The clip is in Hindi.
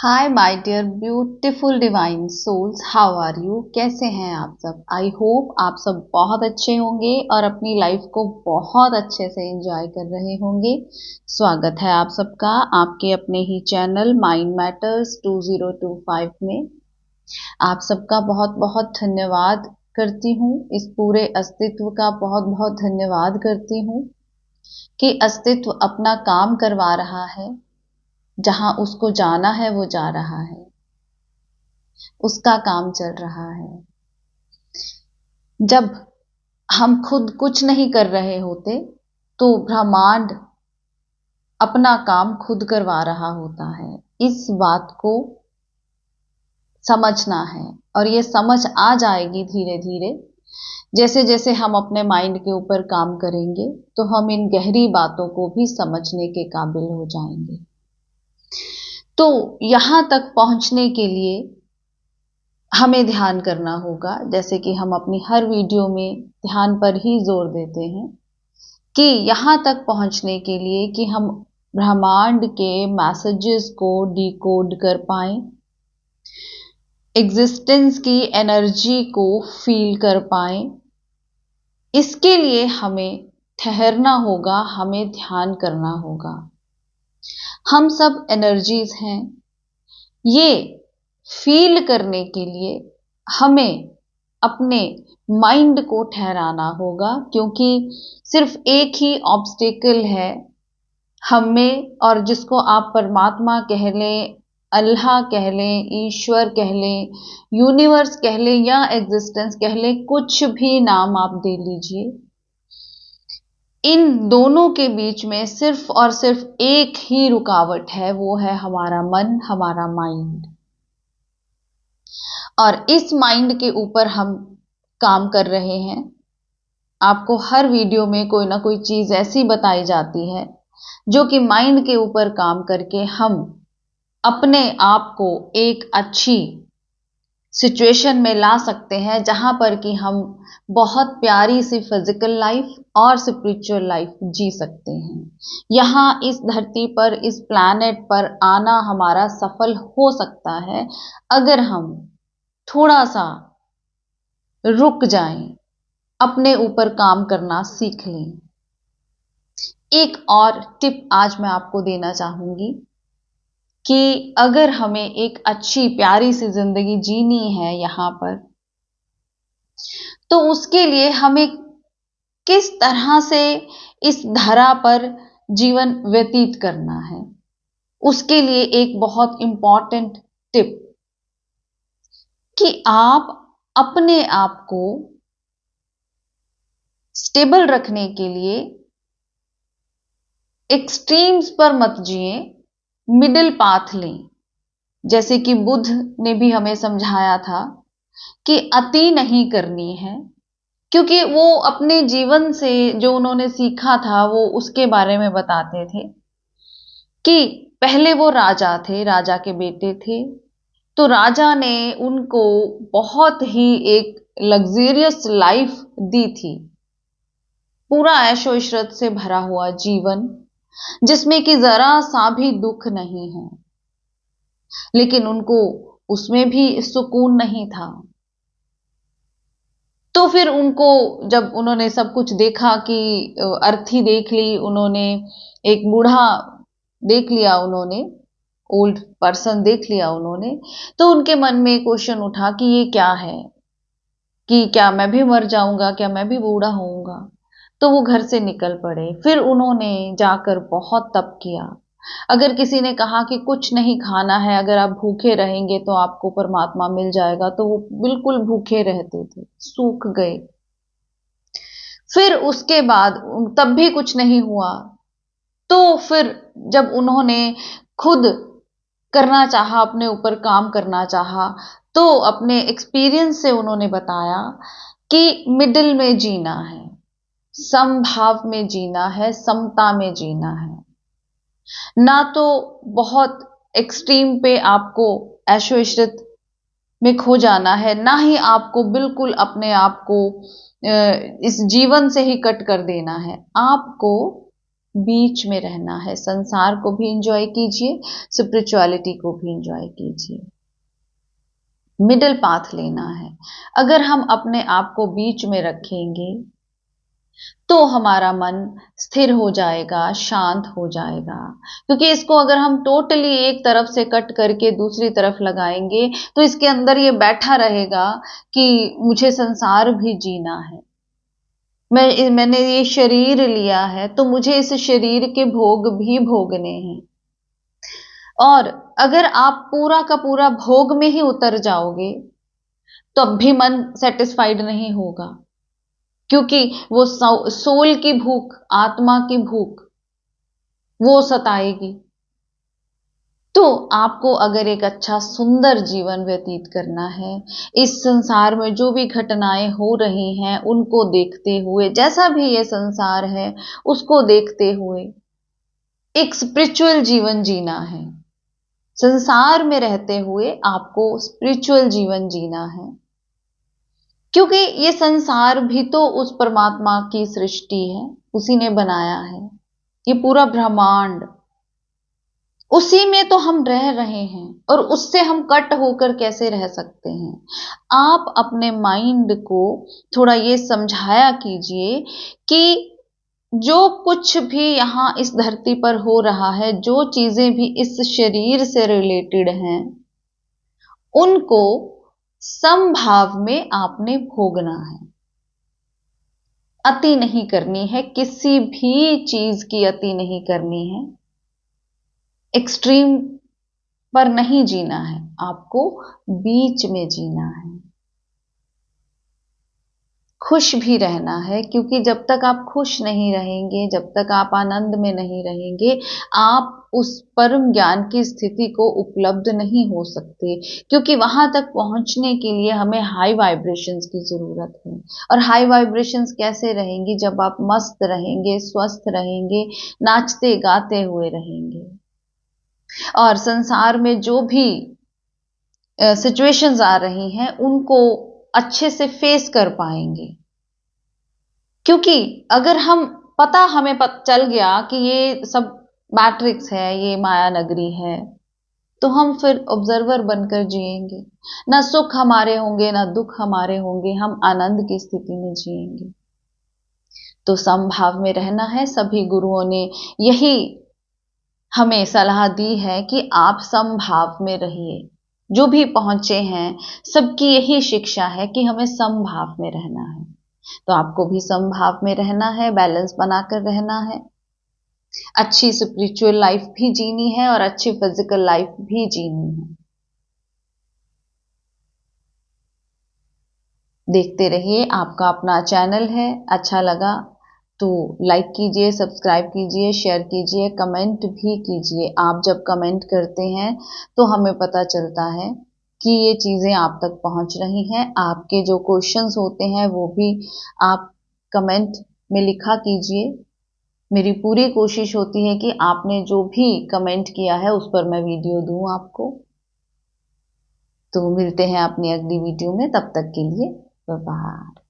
Hi my dear beautiful divine souls, how are you? कैसे हैं आप सब? आई होप आप सब बहुत अच्छे होंगे और अपनी लाइफ को बहुत अच्छे से एंजॉय कर रहे होंगे। स्वागत है आप सबका आपके अपने ही चैनल माइंड मैटर्स 2025 में। आप सबका बहुत बहुत धन्यवाद करती हूँ, इस पूरे अस्तित्व का बहुत बहुत धन्यवाद करती हूँ कि अस्तित्व अपना काम करवा रहा है। जहां उसको जाना है वो जा रहा है, उसका काम चल रहा है। जब हम खुद कुछ नहीं कर रहे होते तो ब्रह्मांड अपना काम खुद करवा रहा होता है। इस बात को समझना है और ये समझ आ जाएगी धीरे धीरे। जैसे जैसे हम अपने माइंड के ऊपर काम करेंगे तो हम इन गहरी बातों को भी समझने के काबिल हो जाएंगे। तो यहां तक पहुंचने के लिए हमें ध्यान करना होगा, जैसे कि हम अपनी हर वीडियो में ध्यान पर ही जोर देते हैं कि यहां तक पहुंचने के लिए कि हम ब्रह्मांड के मैसेजेस को डिकोड कर पाएं, एग्जिस्टेंस की एनर्जी को फील कर पाएं। इसके लिए हमें ठहरना होगा, हमें ध्यान करना होगा। हम सब एनर्जीज हैं। ये फील करने के लिए हमें अपने माइंड को ठहराना होगा, क्योंकि सिर्फ एक ही ऑब्स्टेकल है हम में, और जिसको आप परमात्मा कह लें, अल्लाह कह लें, ईश्वर कह लें, यूनिवर्स कह लें या एग्जिस्टेंस कह लें, कुछ भी नाम आप दे लीजिए। इन दोनों के बीच में सिर्फ और सिर्फ एक ही रुकावट है, वो है हमारा मन, हमारा माइंड। और इस माइंड के ऊपर हम काम कर रहे हैं। आपको हर वीडियो में कोई ना कोई चीज ऐसी बताई जाती है जो कि माइंड के ऊपर काम करके हम अपने आप को एक अच्छी सिचुएशन में ला सकते हैं, जहां पर कि हम बहुत प्यारी सी फिजिकल लाइफ और स्पिरिचुअल लाइफ जी सकते हैं। यहां इस धरती पर, इस प्लैनेट पर आना हमारा सफल हो सकता है अगर हम थोड़ा सा रुक जाएं, अपने ऊपर काम करना सीख लें। एक और टिप आज मैं आपको देना चाहूंगी कि अगर हमें एक अच्छी प्यारी सी जिंदगी जीनी है यहां पर, तो उसके लिए हमें किस तरह से इस धरा पर जीवन व्यतीत करना है, उसके लिए एक बहुत इंपॉर्टेंट टिप कि आप अपने आप को स्टेबल रखने के लिए एक्सट्रीम्स पर मत जिए, मिडिल पाथ लें। जैसे कि बुद्ध ने भी हमें समझाया था कि अति नहीं करनी है, क्योंकि वो अपने जीवन से जो उन्होंने सीखा था वो उसके बारे में बताते थे कि पहले वो राजा थे, राजा के बेटे थे, तो राजा ने उनको बहुत ही एक लग्जरियस लाइफ दी थी, पूरा ऐशो इशरत से भरा हुआ जीवन जिसमें कि जरा सा भी दुख नहीं है, लेकिन उनको उसमें भी सुकून नहीं था। तो फिर उनको, जब उन्होंने सब कुछ देखा कि अर्थी देख ली उन्होंने, एक बूढ़ा देख लिया उन्होंने, ओल्ड पर्सन देख लिया उन्होंने, तो उनके मन में क्वेश्चन उठा कि ये क्या है, कि क्या मैं भी मर जाऊंगा, क्या मैं भी बूढ़ा होऊंगा। तो वो घर से निकल पड़े। फिर उन्होंने जाकर बहुत तप किया। अगर किसी ने कहा कि कुछ नहीं खाना है, अगर आप भूखे रहेंगे तो आपको परमात्मा मिल जाएगा, तो वो बिल्कुल भूखे रहते थे, सूख गए। फिर उसके बाद तब भी कुछ नहीं हुआ, तो फिर जब उन्होंने खुद करना चाहा, अपने ऊपर काम करना चाहा, तो अपने एक्सपीरियंस से उन्होंने बताया कि मिडिल में जीना है, समभाव में जीना है, समता में जीना है। ना तो बहुत एक्सट्रीम पे आपको ऐशो इशरत में खो जाना है, ना ही आपको बिल्कुल अपने आप को इस जीवन से ही कट कर देना है। आपको बीच में रहना है, संसार को भी एंजॉय कीजिए, स्पिरिचुअलिटी को भी एंजॉय कीजिए, मिडिल पाथ लेना है। अगर हम अपने आप को बीच में रखेंगे तो हमारा मन स्थिर हो जाएगा, शांत हो जाएगा। क्योंकि इसको अगर हम टोटली एक तरफ से कट करके दूसरी तरफ लगाएंगे तो इसके अंदर ये बैठा रहेगा कि मुझे संसार भी जीना है, मैंने ये शरीर लिया है तो मुझे इस शरीर के भोग भी भोगने हैं। और अगर आप पूरा का पूरा भोग में ही उतर जाओगे तब भी मन सेटिस्फाइड नहीं होगा, क्योंकि वो सोल की भूख, आत्मा की भूख वो सताएगी। तो आपको अगर एक अच्छा सुंदर जीवन व्यतीत करना है, इस संसार में जो भी घटनाएं हो रही हैं उनको देखते हुए, जैसा भी ये संसार है उसको देखते हुए एक स्पिरिचुअल जीवन जीना है। संसार में रहते हुए आपको स्पिरिचुअल जीवन जीना है, क्योंकि ये संसार भी तो उस परमात्मा की सृष्टि है, उसी ने बनाया है। ये पूरा ब्रह्मांड उसी में तो हम रह रहे हैं और उससे हम कट होकर कैसे रह सकते हैं। आप अपने माइंड को थोड़ा ये समझाया कीजिए कि जो कुछ भी यहां इस धरती पर हो रहा है, जो चीजें भी इस शरीर से रिलेटेड हैं, उनको समभाव में आपने भोगना है। अति नहीं करनी है, किसी भी चीज की अति नहीं करनी है, एक्सट्रीम पर नहीं जीना है, आपको बीच में जीना है। खुश भी रहना है, क्योंकि जब तक आप खुश नहीं रहेंगे, जब तक आप आनंद में नहीं रहेंगे, आप उस परम ज्ञान की स्थिति को उपलब्ध नहीं हो सकते। क्योंकि वहां तक पहुंचने के लिए हमें हाई वाइब्रेशंस की जरूरत है। और हाई वाइब्रेशंस कैसे रहेंगी? जब आप मस्त रहेंगे, स्वस्थ रहेंगे, नाचते गाते हुए रहेंगे। और संसार में जो भी सिचुएशंस आ रही हैं उनको अच्छे से फेस कर पाएंगे। क्योंकि अगर हमें चल गया कि ये सब मैट्रिक्स है, ये माया नगरी है, तो हम फिर ऑब्जर्वर बनकर जिएंगे। ना सुख हमारे होंगे, ना दुख हमारे होंगे, हम आनंद की स्थिति में जिएंगे। तो समभाव में रहना है। सभी गुरुओं ने यही हमें सलाह दी है कि आप समभाव में रहिए। जो भी पहुंचे हैं सबकी यही शिक्षा है कि हमें समभाव में रहना है। तो आपको भी समभाव में रहना है, बैलेंस बनाकर रहना है, अच्छी स्पिरिचुअल लाइफ भी जीनी है और अच्छी फिजिकल लाइफ भी जीनी है। देखते रहिए, आपका अपना चैनल है। अच्छा लगा तो लाइक कीजिए, सब्सक्राइब कीजिए, शेयर कीजिए, कमेंट भी कीजिए। आप जब कमेंट करते हैं तो हमें पता चलता है कि ये चीज़ें आप तक पहुंच रही हैं। आपके जो क्वेश्चंस होते हैं वो भी आप कमेंट में लिखा कीजिए। मेरी पूरी कोशिश होती है कि आपने जो भी कमेंट किया है उस पर मैं वीडियो दूं आपको। तो मिलते हैं अपनी अगली वीडियो में, तब तक के लिए बाय बाय।